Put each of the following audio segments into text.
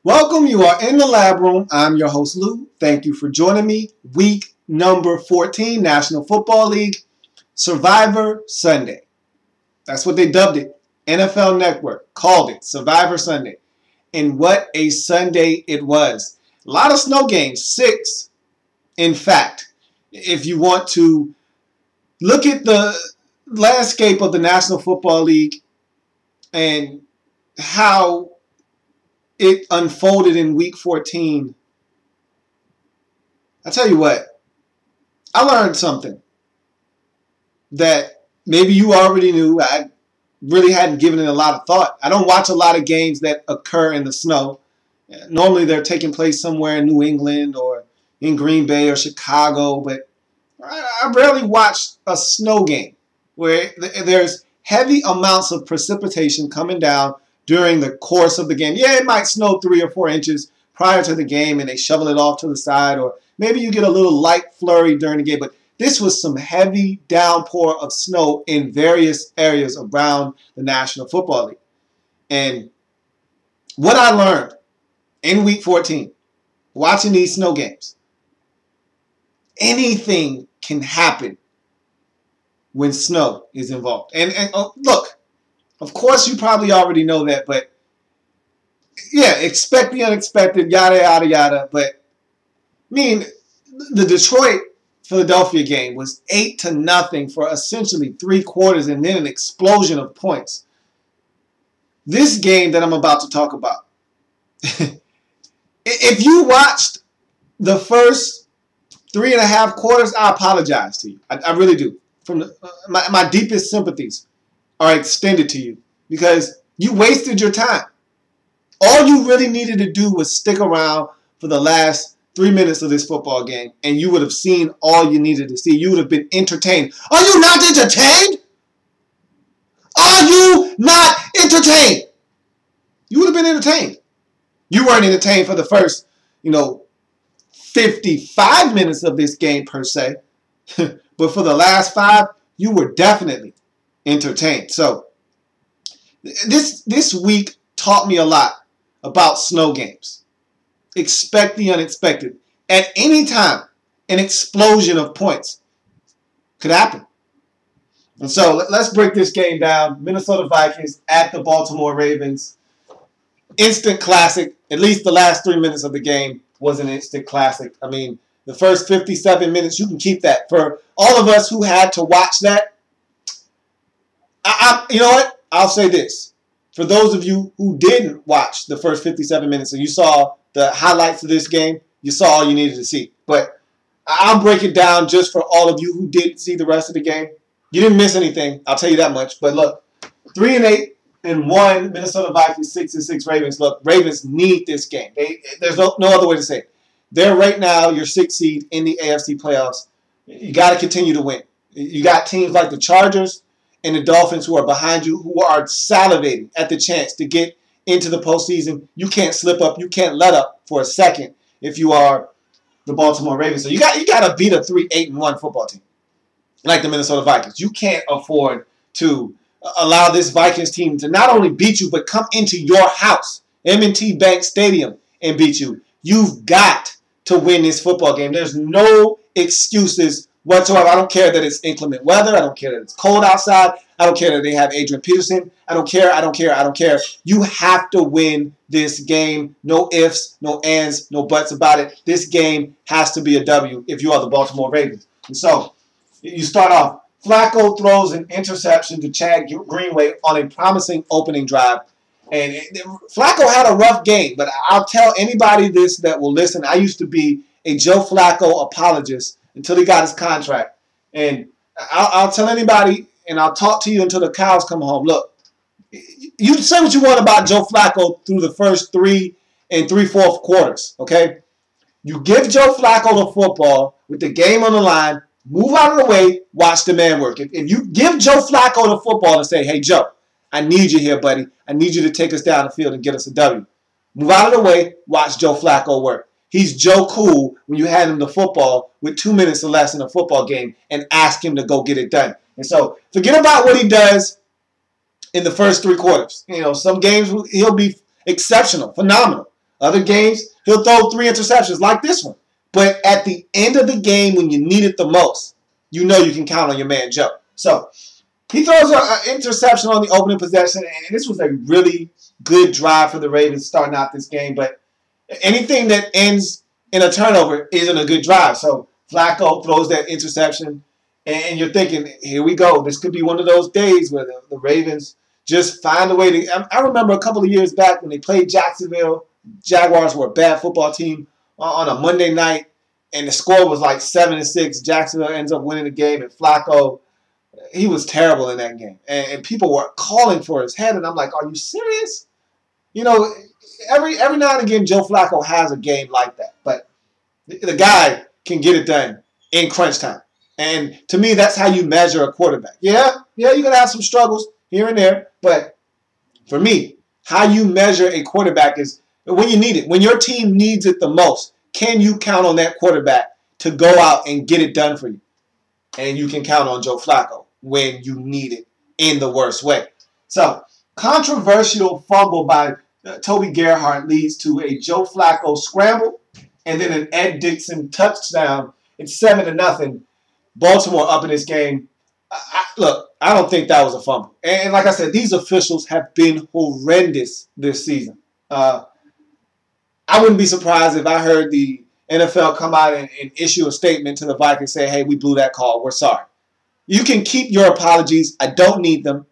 Welcome, you are in the lab room. I'm your host, Lou. Thank you for joining me. Week number 14, National Football League, Survivor Sunday. That's what they dubbed it. NFL Network called it Survivor Sunday. And what a Sunday it was. A lot of snow games, 6 in fact. If you want to look at the landscape of the National Football League and how it unfolded in week 14, I tell you what, I learned something that maybe you already knew. I really hadn't given it a lot of thought. I don't watch a lot of games that occur in the snow. Normally they're taking place somewhere in New England or in Green Bay or Chicago, but I rarely watch a snow game where there's heavy amounts of precipitation coming down during the course of the game. Yeah, it might snow 3 or 4 inches prior to the game and they shovel it off to the side, or maybe you get a little light flurry during the game. But this was some heavy downpour of snow in various areas around the National Football League. And what I learned in week 14, watching these snow games, anything can happen when snow is involved. And look, of course, you probably already know that, but yeah, expect the unexpected, yada, yada, yada. But, I mean, the Detroit-Philadelphia game was 8-0 for essentially 3 quarters and then an explosion of points. This game that I'm about to talk about, if you watched the first 3.5 quarters, I apologize to you. I really do. From my deepest sympathies are extended to you because you wasted your time. All you really needed to do was stick around for the last 3 minutes of this football game and you would have seen all you needed to see. You would have been entertained. Are you not entertained? Are you not entertained? You would have been entertained. You weren't entertained for the first, 55 minutes of this game per se. But for the last 5, you were definitely entertained. So this week taught me a lot about snow games. Expect the unexpected. At any time, an explosion of points could happen. And so let's break this game down. Minnesota Vikings at the Baltimore Ravens. Instant classic. At least the last 3 minutes of the game was an instant classic. I mean, the first 57 minutes, you can keep that. For all of us who had to watch that, you know what? I'll say this. For those of you who didn't watch the first 57 minutes and you saw the highlights of this game, you saw all you needed to see. But I'll break it down just for all of you who didn't see the rest of the game. You didn't miss anything. I'll tell you that much. But look, 3-8 and 1 Minnesota Vikings, 6-6 Ravens. Look, Ravens need this game. There's no other way to say it. They're right now your 6th seed in the AFC playoffs. You got to continue to win. You got teams like the Chargers and the Dolphins who are behind you, who are salivating at the chance to get into the postseason. You can't slip up. You can't let up for a second if you are the Baltimore Ravens. So you got to beat a 3-8-1 football team like the Minnesota Vikings. You can't afford to allow this Vikings team to not only beat you, but come into your house, M&T Bank Stadium, and beat you. You've got to win this football game. There's no excuses whatsoever. I don't care that it's inclement weather. I don't care that it's cold outside. I don't care that they have Adrian Peterson. I don't care. You have to win this game. No ifs, no ands, no buts about it. This game has to be a W if you are the Baltimore Ravens. And so you start off. Flacco throws an interception to Chad Greenway on a promising opening drive. And Flacco had a rough game, but I'll tell anybody this that will listen. I used to be a Joe Flacco apologist until he got his contract. And I'll tell anybody, and I'll talk to you until the cows come home. Look, you say what you want about Joe Flacco through the first 3 3/4 quarters, okay? You give Joe Flacco the football with the game on the line, move out of the way, watch the man work. If you give Joe Flacco the football and say, hey, Joe, I need you here, buddy. I need you to take us down the field and get us a W. Move out of the way. Watch Joe Flacco work. He's Joe Cool when you hand him the football with 2 minutes or less in a football game and ask him to go get it done. And so forget about what he does in the first 3 quarters. Some games he'll be exceptional, phenomenal. Other games, he'll throw 3 interceptions like this one. But at the end of the game, when you need it the most, you know you can count on your man Joe. So he throws an interception on the opening possession, and this was a really good drive for the Ravens starting out this game. But anything that ends in a turnover isn't a good drive. So Flacco throws that interception, and you're thinking, here we go. This could be one of those days where the Ravens just find a way to. I remember a couple of years back when they played Jacksonville. Jaguars were a bad football team on a Monday night, and the score was like 7-6. Jacksonville ends up winning the game, and Flacco, he was terrible in that game. And people were calling for his head, and I'm like, are you serious? You know, every now and again, Joe Flacco has a game like that. But the guy can get it done in crunch time. And to me, that's how you measure a quarterback. Yeah, you're going to have some struggles here and there. But for me, how you measure a quarterback is when you need it. When your team needs it the most, can you count on that quarterback to go out and get it done for you? And you can count on Joe Flacco when you need it in the worst way. So, controversial fumble by Toby Gerhart leads to a Joe Flacco scramble and then an Ed Dixon touchdown. It's 7-0. Baltimore up in this game. Look, I don't think that was a fumble. And like I said, these officials have been horrendous this season. I wouldn't be surprised if I heard the NFL come out and issue a statement to the Vikings saying, hey, we blew that call. We're sorry. You can keep your apologies. I don't need them.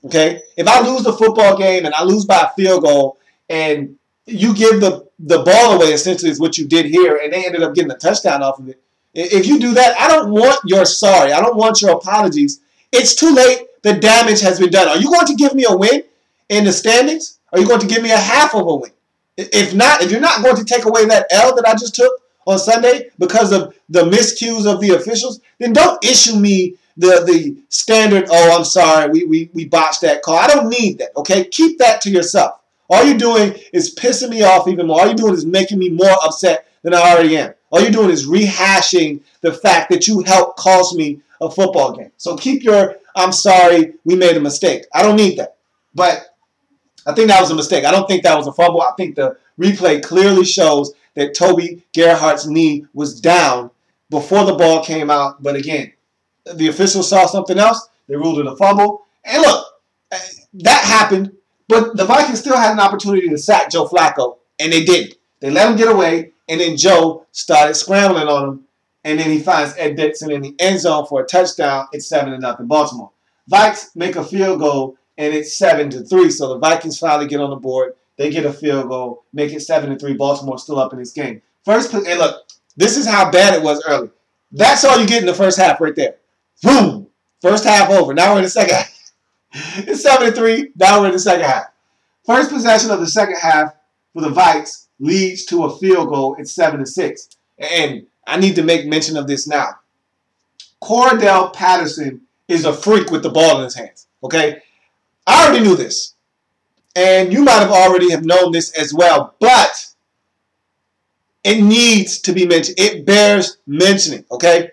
Okay? If I lose the football game and I lose by a field goal and you give the ball away, essentially is what you did here, and they ended up getting a touchdown off of it. If you do that, I don't want your sorry. I don't want your apologies. It's too late. The damage has been done. Are you going to give me a win in the standings? Are you going to give me a half of a win? If not, if you're not going to take away that L that I just took on Sunday because of the miscues of the officials, then don't issue me the standard, oh, I'm sorry, we botched that call. I don't need that, okay? Keep that to yourself. All you're doing is pissing me off even more. All you're doing is making me more upset than I already am. All you're doing is rehashing the fact that you helped cost me a football game. So keep your, I'm sorry, we made a mistake. I don't need that. But I think that was a mistake. I don't think that was a fumble. I think the replay clearly shows that Toby Gerhart's knee was down before the ball came out. But again, the officials saw something else. They ruled it a fumble. And look, that happened. But the Vikings still had an opportunity to sack Joe Flacco, and they didn't. They let him get away, and then Joe started scrambling on him, and then he finds Ed Dixon in the end zone for a touchdown. It's 7-0 Baltimore. Vikes make a field goal, and it's 7-3. So the Vikings finally get on the board. They get a field goal, make it 7-3. Baltimore still up in this game. And look, this is how bad it was early. That's all you get in the first half right there. Boom! First half over. Now we're in the second half. It's 7-3. Now we're in the second half. First possession of the second half for the Vikes leads to a field goal. It's 7-6. And I need to make mention of this now. Cordell Patterson is a freak with the ball in his hands. Okay? I already knew this. And you might have already have known this as well. But it needs to be mentioned. It bears mentioning. Okay?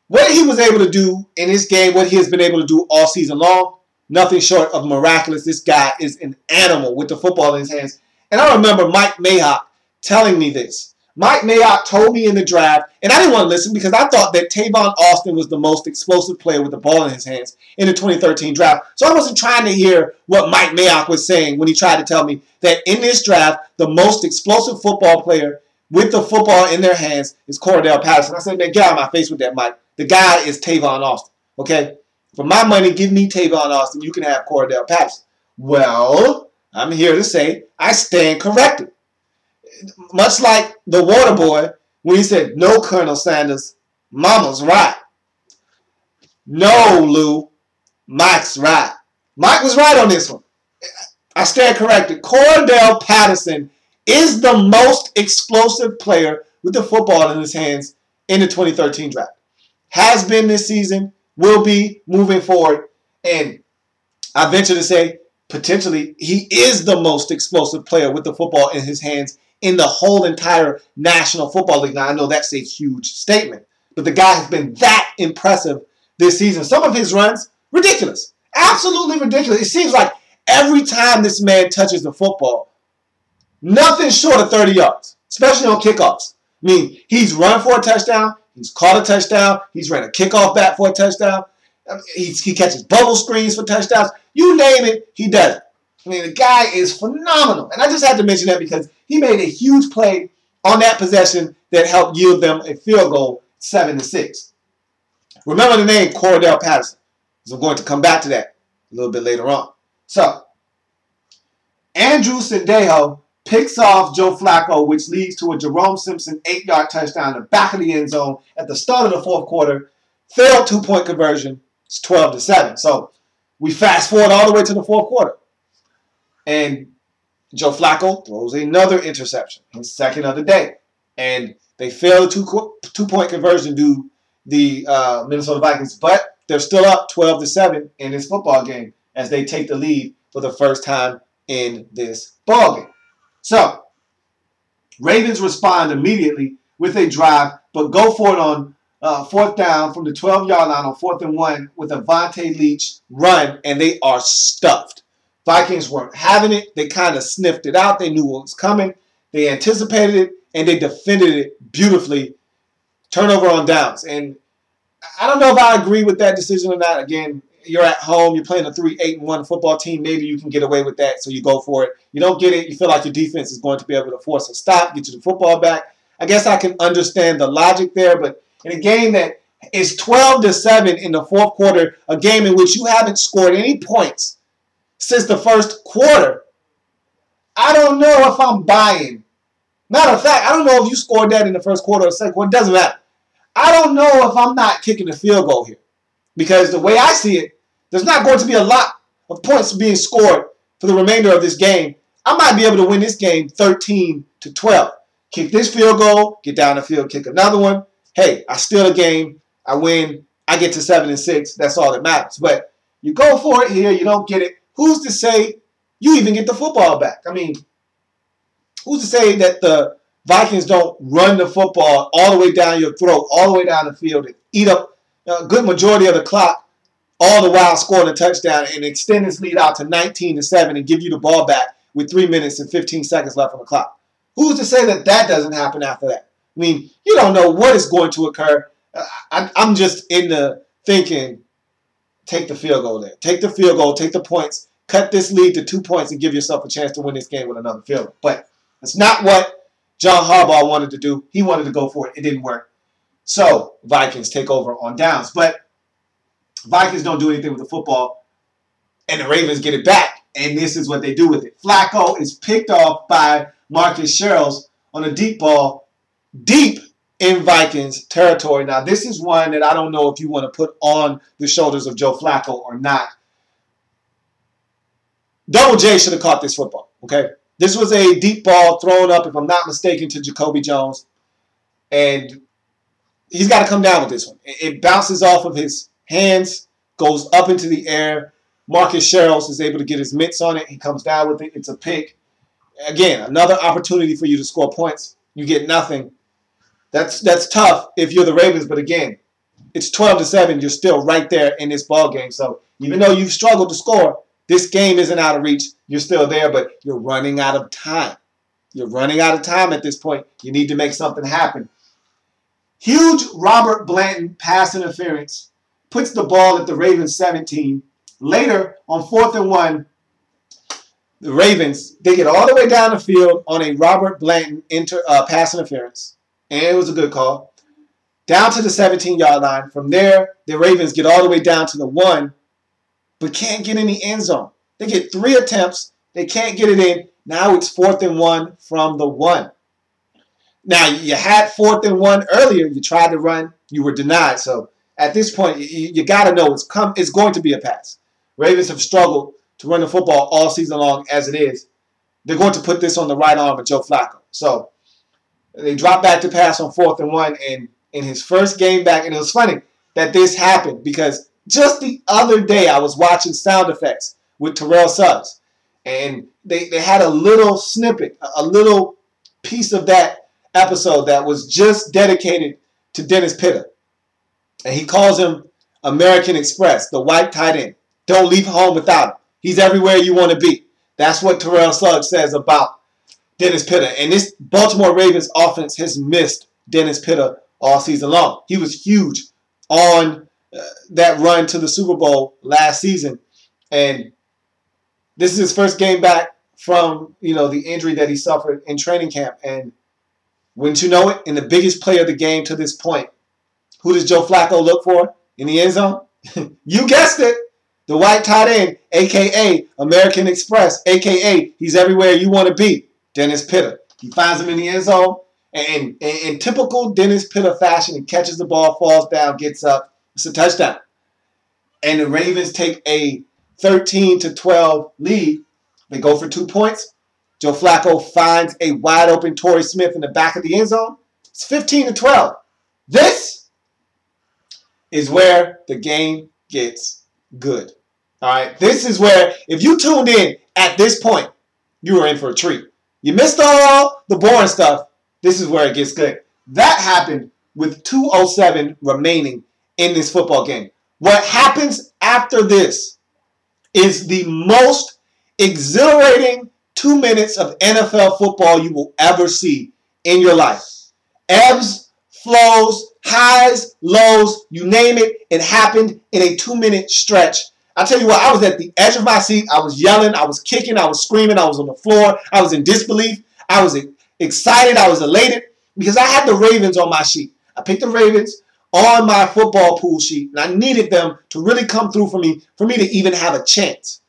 What he was able to do in this game, what he has been able to do all season long, nothing short of miraculous. This guy is an animal with the football in his hands. And I remember Mike Mayock telling me this. Mike Mayock told me in the draft, and I didn't want to listen because I thought that Tavon Austin was the most explosive player with the ball in his hands in the 2013 draft. So I wasn't trying to hear what Mike Mayock was saying when he tried to tell me that in this draft, the most explosive football player with the football in their hands is Cordell Patterson. I said, man, get out of my face with that, Mike. The guy is Tavon Austin, okay? For my money, give me Tavon Austin. You can have Cordell Patterson. Well, I'm here to say I stand corrected. Much like the water boy when he said, no, Colonel Sanders, Mama's right. No, Lou, Mike's right. Mike was right on this one. I stand corrected. Cordell Patterson is the most explosive player with the football in his hands in the 2013 draft. Has been this season, will be moving forward, and I venture to say potentially he is the most explosive player with the football in his hands in the whole entire National Football League. Now, I know that's a huge statement, but the guy has been that impressive this season. Some of his runs, ridiculous. Absolutely ridiculous. It seems like every time this man touches the football, Nothing short of 30 yards, especially on kickoffs. I mean, he's run for a touchdown. He's caught a touchdown. He's ran a kickoff back for a touchdown. He catches bubble screens for touchdowns. You name it, he does it. I mean, the guy is phenomenal. And I just had to mention that because he made a huge play on that possession that helped yield them a field goal, 7-6. Remember the name Cordell Patterson, because I'm going to come back to that a little bit later on. So, Andrew Sendejo picks off Joe Flacco, which leads to a Jerome Simpson 8-yard touchdown in the back of the end zone at the start of the fourth quarter. Failed 2-point conversion. It's 12-7. So we fast forward all the way to the fourth quarter. And Joe Flacco throws another interception, his second of the day. And they fail the two-point conversion due the Minnesota Vikings. But they're still up 12-7 in this football game as they take the lead for the first time in this ball game. So, Ravens respond immediately with a drive, but go for it on fourth down from the 12-yard line on 4th and 1 with a Vontae Leach run, and they are stuffed. Vikings weren't having it. They kind of sniffed it out. They knew what was coming. They anticipated it, and they defended it beautifully. Turnover on downs. And I don't know if I agree with that decision or not. Again, you're at home. You're playing a 3-8-1 football team. Maybe you can get away with that, so you go for it. You don't get it. You feel like your defense is going to be able to force a stop, get you the football back. I guess I can understand the logic there, but in a game that is 12-7 in the fourth quarter, a game in which you haven't scored any points since the first quarter, I don't know if I'm buying. Matter of fact, I don't know if you scored that in the first quarter or second quarter. It doesn't matter. I don't know if I'm not kicking the field goal here. Because the way I see it, there's not going to be a lot of points being scored for the remainder of this game. I might be able to win this game 13-12. Kick this field goal, get down the field, kick another one. Hey, I steal a game, I win, I get to 7-6. That's all that matters. But you go for it here, you don't get it. Who's to say you even get the football back? I mean, who's to say that the Vikings don't run the football all the way down your throat, all the way down the field, and eat up a good majority of the clock, all the while scoring a touchdown and extend this lead out to 19-7 and give you the ball back with 3 minutes and 15 seconds left on the clock? Who's to say that that doesn't happen after that? I mean, you don't know what is going to occur. I'm just in the thinking, take the field goal there. Take the field goal, take the points, cut this lead to 2 points and give yourself a chance to win this game with another field goal. But that's not what John Harbaugh wanted to do. He wanted to go for it. It didn't work. So, Vikings take over on downs. But Vikings don't do anything with the football, and the Ravens get it back, and this is what they do with it. Flacco is picked off by Marcus Sherrills on a deep ball, deep in Vikings territory. Now, this is one that I don't know if you want to put on the shoulders of Joe Flacco or not. Double J should have caught this football, okay? This was a deep ball thrown up, if I'm not mistaken, to Jacoby Jones, and he's got to come down with this one. It bounces off of his hands, goes up into the air. Marcus Sherrills is able to get his mitts on it. He comes down with it. It's a pick. Again, another opportunity for you to score points. You get nothing. That's tough if you're the Ravens, but again, it's 12-7. You're still right there in this ball game. So even though you've struggled to score, this game isn't out of reach. You're still there, but you're running out of time. You're running out of time at this point. You need to make something happen. Huge Robert Blanton pass interference puts the ball at the Ravens 17. Later, on 4th and 1, the Ravens, they get all the way down the field on a Robert Blanton pass interference. And it was a good call. Down to the 17-yard line. From there, the Ravens get all the way down to the 1, but can't get in the end zone. They get 3 attempts. They can't get it in. Now it's 4th and 1 from the 1. Now, you had 4th and 1 earlier. You tried to run. You were denied. So, at this point, you got to know it's going to be a pass. Ravens have struggled to run the football all season long as it is. They're going to put this on the right arm of Joe Flacco. So, they drop back to pass on 4th and 1. And in his first game back, and it was funny that this happened because just the other day I was watching Sound Effects with Terrell Suggs. And they had a little snippet, a little piece of that episode that was just dedicated to Dennis Pitta. And he calls him American Express, the white tight end. Don't leave home without him. He's everywhere you want to be. That's what Terrell Suggs says about Dennis Pitta. And this Baltimore Ravens offense has missed Dennis Pitta all season long. He was huge on that run to the Super Bowl last season. And this is his first game back from, the injury that he suffered in training camp. And wouldn't you know it, in the biggest play of the game to this point, who does Joe Flacco look for in the end zone? You guessed it. The white tight end, a.k.a. American Express, a.k.a. he's everywhere you want to be, Dennis Pitta. He finds him in the end zone, and in typical Dennis Pitta fashion, he catches the ball, falls down, gets up. It's a touchdown. And the Ravens take a 13-12 lead. They go for 2 points. Joe Flacco finds a wide-open Torrey Smith in the back of the end zone. It's 15-12. This is where the game gets good. All right? This is where, if you tuned in at this point, you were in for a treat. You missed all the boring stuff. This is where it gets good. That happened with 2:07 remaining in this football game. What happens after this is the most exhilarating 2 minutes of NFL football you will ever see in your life. Ebbs, flows, highs, lows, you name it. It happened in a 2-minute stretch. I tell you what, I was at the edge of my seat. I was yelling. I was kicking. I was screaming. I was on the floor. I was in disbelief. I was excited. I was elated because I had the Ravens on my sheet. I picked the Ravens on my football pool sheet, and I needed them to really come through for me to even have a chance.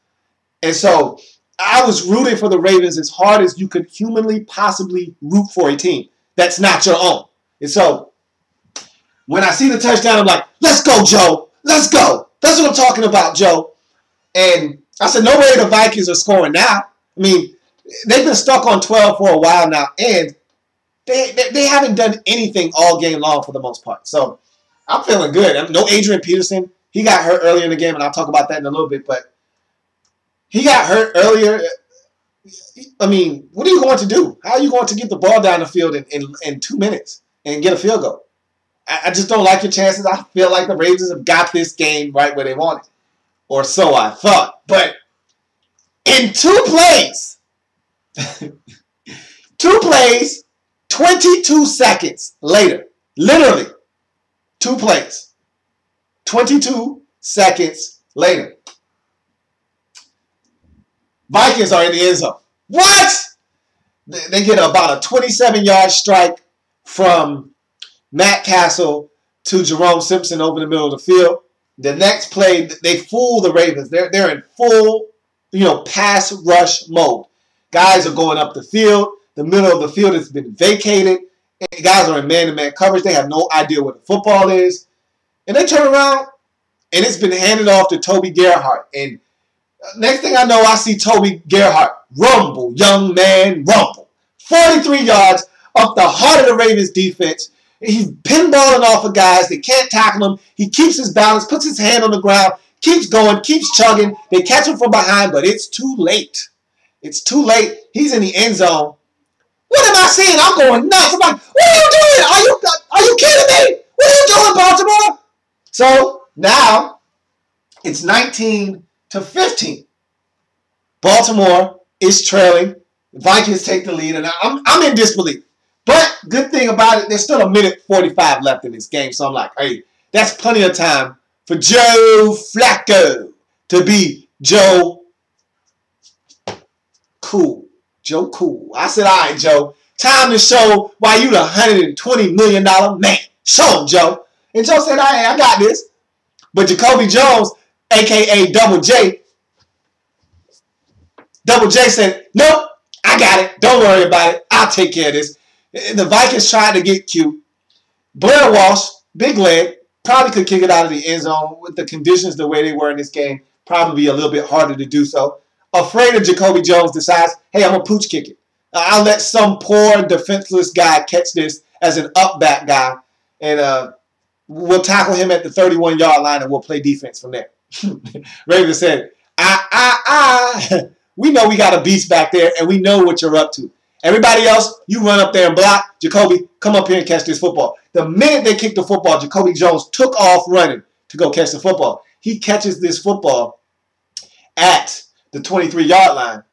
And so I was rooting for the Ravens as hard as you could humanly possibly root for a team that's not your own. And so when I see the touchdown, I'm like, let's go, Joe. Let's go. That's what I'm talking about, Joe. And I said, no way the Vikings are scoring now. I mean, they've been stuck on 12 for a while now, and they haven't done anything all game long for the most part. So I'm feeling good. No Adrian Peterson. He got hurt earlier in the game, and I'll talk about that in a little bit. But he got hurt earlier. I mean, what are you going to do? How are you going to get the ball down the field in 2 minutes and get a field goal? I just don't like your chances. I feel like the Ravens have got this game right where they want it. Or so I thought. But in 2 plays, 22 seconds later, literally 2 plays, 22 seconds later, Vikings are in the end zone. What? They get about a 27-yard strike from Matt Castle to Jerome Simpson over the middle of the field. The next play, they fool the Ravens. They're in full, pass rush mode. Guys are going up the field. The middle of the field has been vacated. And guys are in man-to-man coverage. They have no idea what the football is. And they turn around, and it's been handed off to Toby Gerhart. And next thing I know, I see Toby Gerhart rumble, young man, rumble. 43 yards off the heart of the Ravens defense. He's pinballing off of guys. They can't tackle him. He keeps his balance, puts his hand on the ground, keeps going, keeps chugging. They catch him from behind, but it's too late. It's too late. He's in the end zone. What am I seeing? I'm going nuts. I'm like, what are you doing? Are you kidding me? What are you doing, Baltimore? So now it's 19-15. Baltimore is trailing. The Vikings take the lead, and I'm in disbelief. But good thing about it, there's still a minute 45 left in this game. So I'm like, hey, that's plenty of time for Joe Flacco to be Joe Cool. Joe Cool. I said, all right, Joe, time to show why you the $120 million man. Show him, Joe. And Joe said, all right, I got this. But Jacoby Jones, a.k.a. Double J said, nope, I got it. Don't worry about it. I'll take care of this. The Vikings tried to get cute. Blair Walsh, big leg, probably could kick it out of the end zone with the conditions the way they were in this game. Probably a little bit harder to do so. Afraid of Jacoby Jones decides, hey, I'm going to pooch kick it. I'll let some poor defenseless guy catch this as an up-back guy. And we'll tackle him at the 31-yard line and we'll play defense from there. Ravens said, we know we got a beast back there and we know what you're up to. Everybody else, you run up there and block. Jacoby, come up here and catch this football. The minute they kicked the football, Jacoby Jones took off running to go catch the football. He catches this football at the 23-yard line.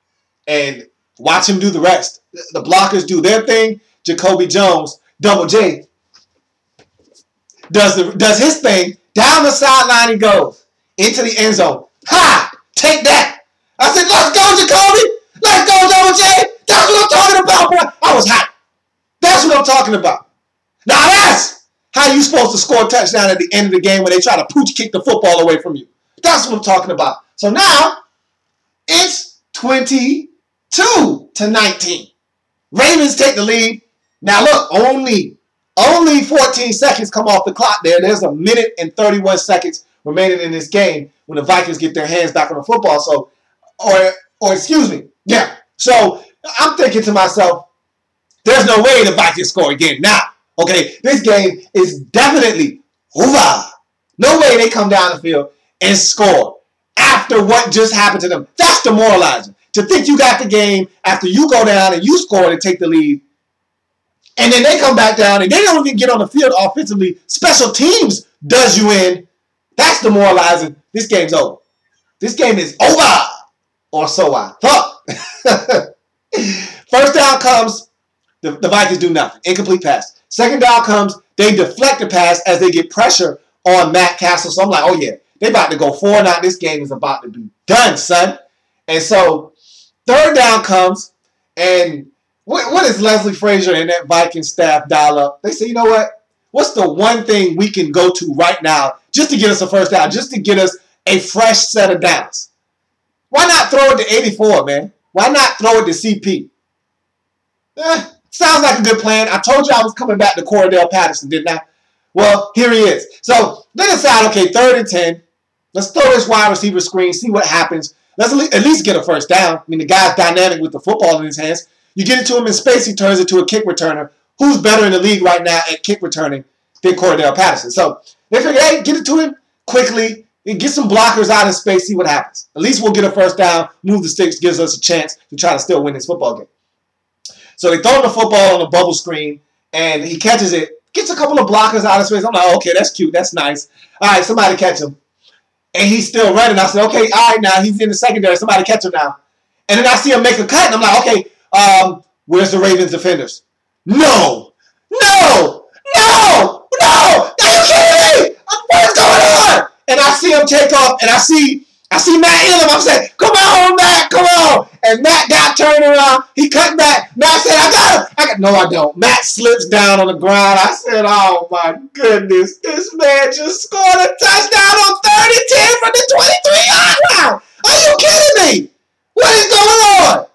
And Watch him do the rest. The blockers do their thing. Jacoby Jones, Double J, does his thing. Down the sideline he goes. Into the end zone. Ha! Take that. I said, let's go, Jacoby. Let's go, Double J. That's what I'm talking about, bro. I was hot. That's what I'm talking about. Now that's how you supposed to score a touchdown at the end of the game when they try to pooch kick the football away from you. That's what I'm talking about. So now it's 22-19. Ravens take the lead. Now look, only 14 seconds come off the clock there. There's a minute and 31 seconds remaining in this game when the Vikings get their hands back on the football. So, or excuse me. Yeah. So I'm thinking to myself, there's no way the Vikings score again now. Okay, this game is definitely over. No way they come down the field and score after what just happened to them. That's demoralizing. To think you got the game after you go down and you score and take the lead, and then they come back down and they don't even get on the field offensively. Special teams does you in. That's demoralizing. This game's over. This game is over. Or so I thought. First down comes, the Vikings do nothing. Incomplete pass. Second down comes, they deflect the pass as they get pressure on Matt Castle. So I'm like, oh yeah, they about to go 4-0. This game is about to be done, son. And so third down comes, and what is Leslie Frazier and that Viking staff dial up? They say, you know what? What's the one thing we can go to right now just to get us a first down, just to get us a fresh set of downs? Why not throw it to 84, man? Why not throw it to CP? Sounds like a good plan. I told you I was coming back to Cordell Patterson, didn't I? Well, here he is. So they decide, okay, 3rd and 10. Let's throw this wide receiver screen, see what happens. Let's at least get a first down. I mean, the guy's dynamic with the football in his hands. You get it to him in space, he turns it to a kick returner. Who's better in the league right now at kick returning than Cordell Patterson? So they figure, hey, get it to him quickly and get some blockers out of space, see what happens. At least we'll get a first down, move the sticks, gives us a chance to try to still win this football game. So they throw him the football on a bubble screen, and he catches it, gets a couple of blockers out of space. I'm like, okay, that's cute, that's nice. All right, somebody catch him. And he's still running. I said, okay, all right, now he's in the secondary. Somebody catch him now. And then I see him make a cut, and I'm like, okay, where's the Ravens defenders? No! No! No! No! Are you kidding me? What's going on? And I see him take off, and I see Matt Elam. I'm saying, come on, Matt, come on. And Matt got turned around. He cut back. Matt said, I got him. No, I don't. Matt slips down on the ground. I said, oh, my goodness. This man just scored a touchdown on 3rd and 10 from the 23-yard line. Are you kidding me? What is going on?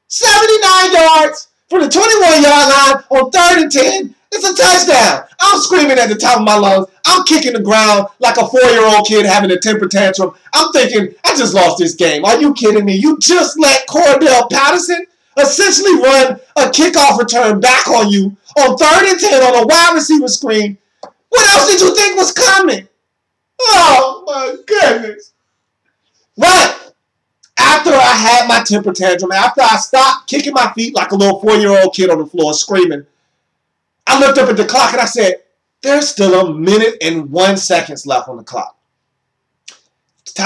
79 yards from the 21-yard line on 3rd and 10. It's a touchdown. I'm screaming at the top of my lungs. I'm kicking the ground like a 4-year-old kid having a temper tantrum. I'm thinking, I just lost this game. Are you kidding me? You just let Cordell Patterson essentially run a kickoff return back on you on 3rd and 10 on a wide receiver screen. What else did you think was coming? Oh, my goodness. Right. After I had my temper tantrum, after I stopped kicking my feet like a little 4-year-old kid on the floor screaming, I looked up at the clock and I said, there's still a minute and 1 second left on the clock.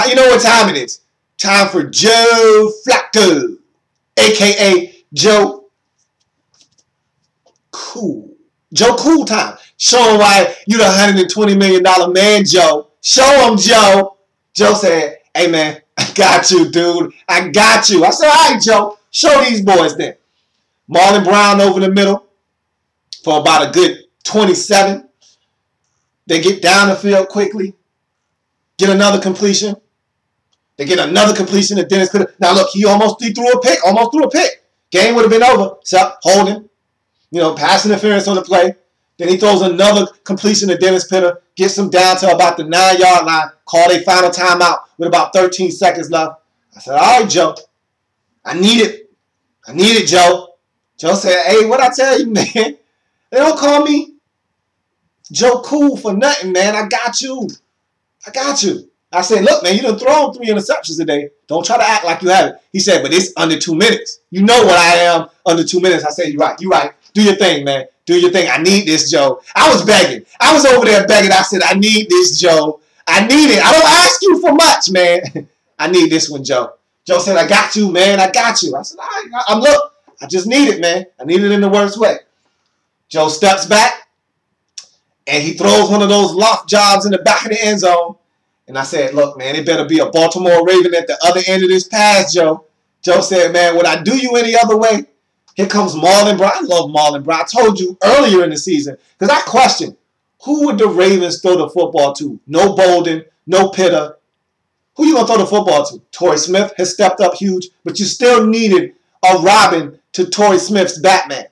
You know what time it is? Time for Joe Flacco, a.k.a. Joe Cool. Joe Cool time. Show him why you the $120 million man, Joe. Show him, Joe. Joe said, hey, man, I got you, dude. I got you. I said, all right, Joe. Show these boys then. Marlon Brown over the middle for about a good 27. They get down the field quickly. Get another completion. They get another completion to Dennis Pitta. Now, look, he threw a pick. Almost threw a pick. Game would have been over. Except holding. You know, pass interference on the play. Then he throws another completion to Dennis Pitta. Gets him down to about the 9-yard line. Called a final timeout with about 13 seconds left. I said, all right, Joe. I need it. I need it, Joe. Joe said, hey, what I tell you, man? They don't call me Joe Cool for nothing, man. I got you. I got you. I said, look, man, you done thrown 3 interceptions today. Don't try to act like you haven't. He said, but it's under 2 minutes. You know what I am under 2 minutes. I said, you're right. You're right. Do your thing, man. Do your thing. I need this, Joe. I was begging. I was over there begging. I said, I need this, Joe. I need it. I don't ask you for much, man. I need this one, Joe. Joe said, I got you, man. I got you. I said, look, I just need it, man. I need it in the worst way. Joe steps back, and he throws one of those loft jobs in the back of the end zone. And I said, look, man, it better be a Baltimore Raven at the other end of this pass, Joe. Joe said, man, would I do you any other way? Here comes Marlon Brown. I love Marlon Brown. I told you earlier in the season, because I questioned, who would the Ravens throw the football to? No Bolden, no Pitta. Who you going to throw the football to? Torrey Smith has stepped up huge, but you still needed a Robin to Torrey Smith's Batman.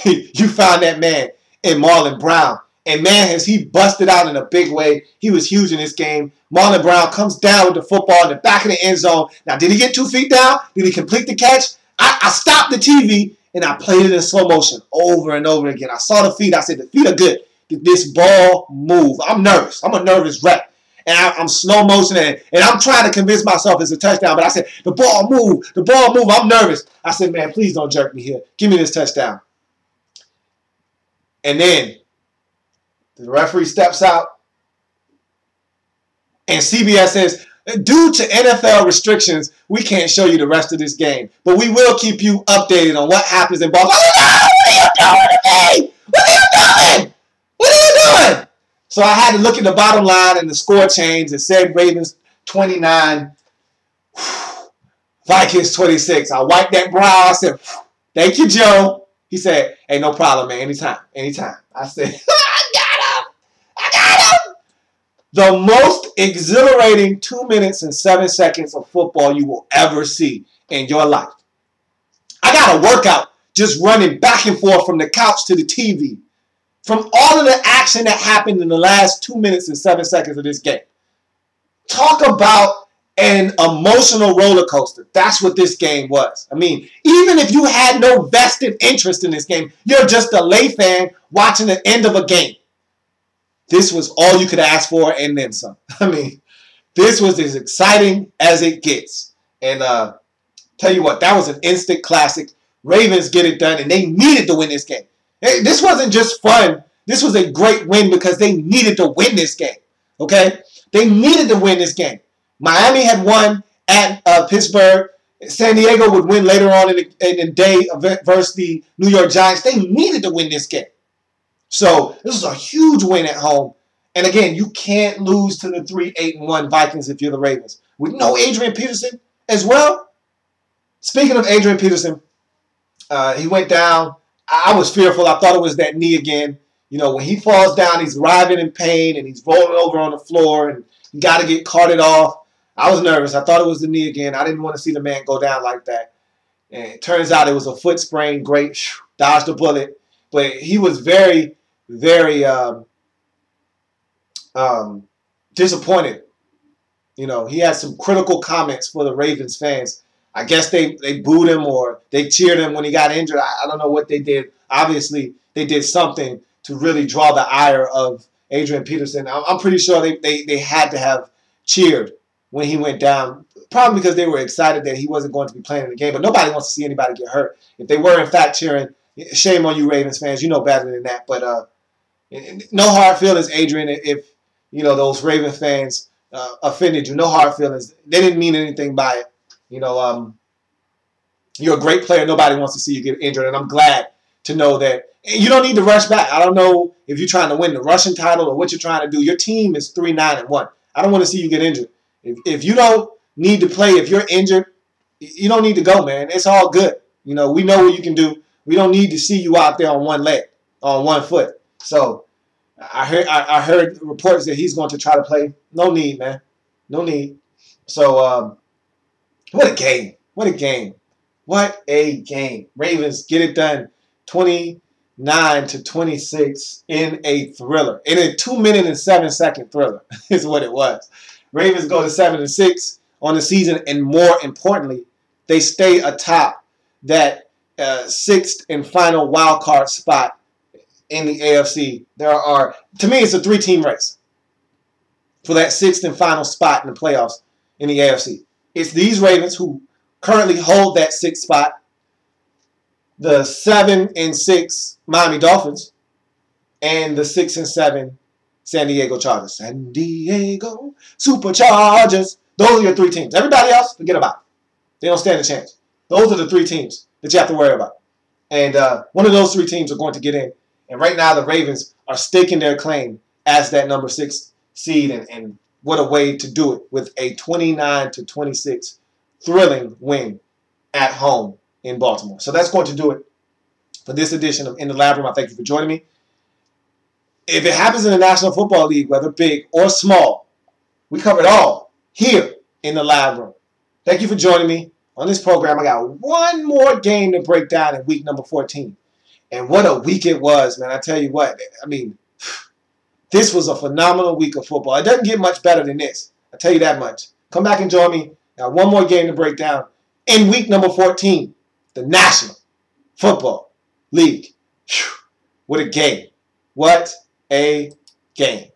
You found that man in Marlon Brown. And, man, has he busted out in a big way. He was huge in this game. Marlon Brown comes down with the football in the back of the end zone. Now, did he get 2 feet down? Did he complete the catch? I stopped the TV, and I played it in slow motion over and over again. I saw the feet. I said, the feet are good. Did this ball move? I'm nervous. I'm a nervous wreck. And I'm slow motion, and I'm trying to convince myself it's a touchdown. But I said, the ball move. The ball move. I'm nervous. I said, man, please don't jerk me here. Give me this touchdown. And then the referee steps out, and CBS says, due to NFL restrictions, we can't show you the rest of this game. But we will keep you updated on what happens in Baltimore. What are you doing to me? What are you doing? What are you doing? So I had to look at the bottom line and the score change. It said Ravens 29, Vikings 26. I wiped that brow. I said, thank you, Joe. He said, hey, no problem, man. Anytime. Anytime. I said, I got him. The most exhilarating 2 minutes and 7 seconds of football you will ever see in your life. I got a workout just running back and forth from the couch to the TV from all of the action that happened in the last 2 minutes and 7 seconds of this game. Talk about an emotional roller coaster. That's what this game was. I mean, even if you had no vested interest in this game, you're just a lay fan watching the end of a game. This was all you could ask for and then some. I mean, this was as exciting as it gets. And tell you what, that was an instant classic. Ravens get it done, and they needed to win this game. Hey, this wasn't just fun. This was a great win because they needed to win this game. Okay? They needed to win this game. Miami had won at Pittsburgh. San Diego would win later on in the day versus the New York Giants. They needed to win this game. So this is a huge win at home. And again, you can't lose to the 3-8-1 Vikings if you're the Ravens. With no Adrian Peterson as well. Speaking of Adrian Peterson, he went down. I was fearful. I thought it was that knee again. You know, when he falls down, he's writhing in pain and he's rolling over on the floor and you got to get carted off. I was nervous. I thought it was the knee again. I didn't want to see the man go down like that. And it turns out it was a foot sprain. Great. Dodged a bullet. But he was very, very disappointed. You know, he had some critical comments for the Ravens fans. I guess they booed him or they cheered him when he got injured. I don't know what they did. Obviously, they did something to really draw the ire of Adrian Peterson. I'm pretty sure they had to have cheered when he went down, probably because they were excited that he wasn't going to be playing in the game. But nobody wants to see anybody get hurt. If they were, in fact, cheering, shame on you, Ravens fans. You know better than that. But no hard feelings, Adrian, if you know those Ravens fans offended you. No hard feelings. They didn't mean anything by it. You know, you're a great player. Nobody wants to see you get injured. And I'm glad to know that you don't need to rush back. I don't know if you're trying to win the rushing title or what you're trying to do. Your team is 3-9-1. I don't want to see you get injured. If you don't need to play, if you're injured, you don't need to go, man. It's all good. You know, we know what you can do. We don't need to see you out there on one leg, on one foot. So I heard reports that he's going to try to play. No need, man. No need. So what a game. What a game. What a game. Ravens get it done 29-26 in a thriller. In a 2 minute and 7 second thriller is what it was. Ravens go to 7-6 on the season, and more importantly, they stay atop that sixth and final wild card spot in the AFC. To me, it's a 3-team race for that sixth and final spot in the playoffs in the AFC. It's these Ravens who currently hold that sixth spot, the 7-6 Miami Dolphins, and the 6-7 San Diego Chargers. San Diego Superchargers. Those are your 3 teams. Everybody else, forget about it. They don't stand a chance. Those are the 3 teams that you have to worry about. And one of those 3 teams are going to get in. And right now the Ravens are staking their claim as that number 6 seed. And what a way to do it with a 29-26 thrilling win at home in Baltimore. So that's going to do it for this edition of In the Lab Room. I thank you for joining me. If it happens in the National Football League, whether big or small, we cover it all here in the Lab Room. Thank you for joining me on this program. I got one more game to break down in week number 14. And what a week it was, man. I tell you what, I mean, this was a phenomenal week of football. It doesn't get much better than this. I tell you that much. Come back and join me. Got one more game to break down in week number 14, the National Football League. Whew, what a game. What a game.